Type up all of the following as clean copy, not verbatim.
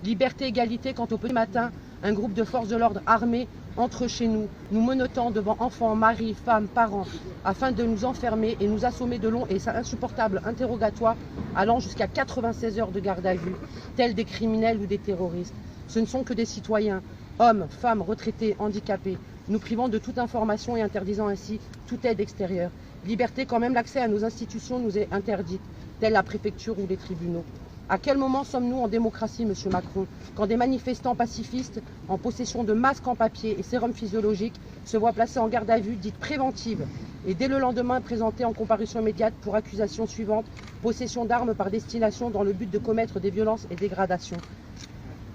Liberté, égalité quand au petit matin, un groupe de forces de l'ordre armés entre chez nous, nous menottant devant enfants, maris, femmes, parents, afin de nous enfermer et nous assommer de longs et insupportables interrogatoires allant jusqu'à 96 heures de garde à vue, tels des criminels ou des terroristes. Ce ne sont que des citoyens, hommes, femmes, retraités, handicapés, nous privant de toute information et interdisant ainsi toute aide extérieure. Liberté quand même l'accès à nos institutions nous est interdite, telle la préfecture ou les tribunaux. À quel moment sommes-nous en démocratie, Monsieur Macron, quand des manifestants pacifistes, en possession de masques en papier et sérum physiologique, se voient placés en garde à vue dite préventive et dès le lendemain présentés en comparution immédiate pour accusation suivante, possession d'armes par destination dans le but de commettre des violences et dégradations?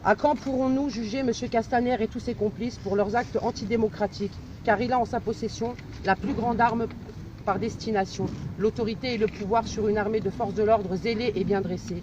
À quand pourrons-nous juger M. Castaner et tous ses complices pour leurs actes antidémocratiques, car il a en sa possession la plus grande arme par destination, l'autorité et le pouvoir sur une armée de forces de l'ordre zélée et bien dressée.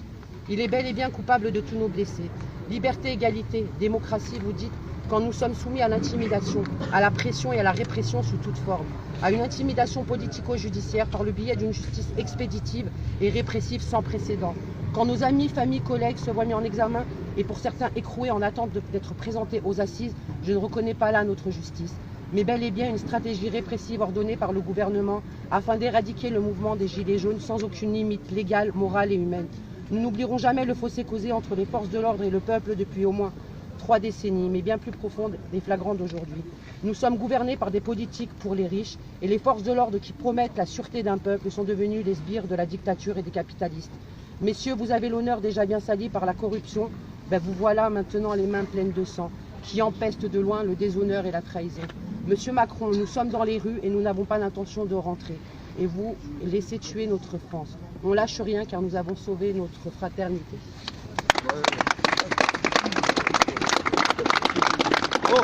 Il est bel et bien coupable de tous nos blessés. Liberté, égalité, démocratie, vous dites, quand nous sommes soumis à l'intimidation, à la pression et à la répression sous toute forme, à une intimidation politico-judiciaire par le biais d'une justice expéditive et répressive sans précédent. Quand nos amis, familles, collègues se voient mis en examen et pour certains écroués en attente d'être présentés aux assises, je ne reconnais pas là notre justice, mais bel et bien une stratégie répressive ordonnée par le gouvernement afin d'éradiquer le mouvement des Gilets jaunes sans aucune limite légale, morale et humaine. Nous n'oublierons jamais le fossé causé entre les forces de l'ordre et le peuple depuis au moins 3 décennies, mais bien plus profonde et flagrante d'aujourd'hui. Nous sommes gouvernés par des politiques pour les riches et les forces de l'ordre qui promettent la sûreté d'un peuple sont devenues les sbires de la dictature et des capitalistes. Messieurs, vous avez l'honneur déjà bien sali par la corruption, vous voilà maintenant les mains pleines de sang, qui empestent de loin le déshonneur et la trahison. Monsieur Macron, nous sommes dans les rues et nous n'avons pas l'intention de rentrer. Et vous laissez tuer notre France. On lâche rien car nous avons sauvé notre fraternité. Oh.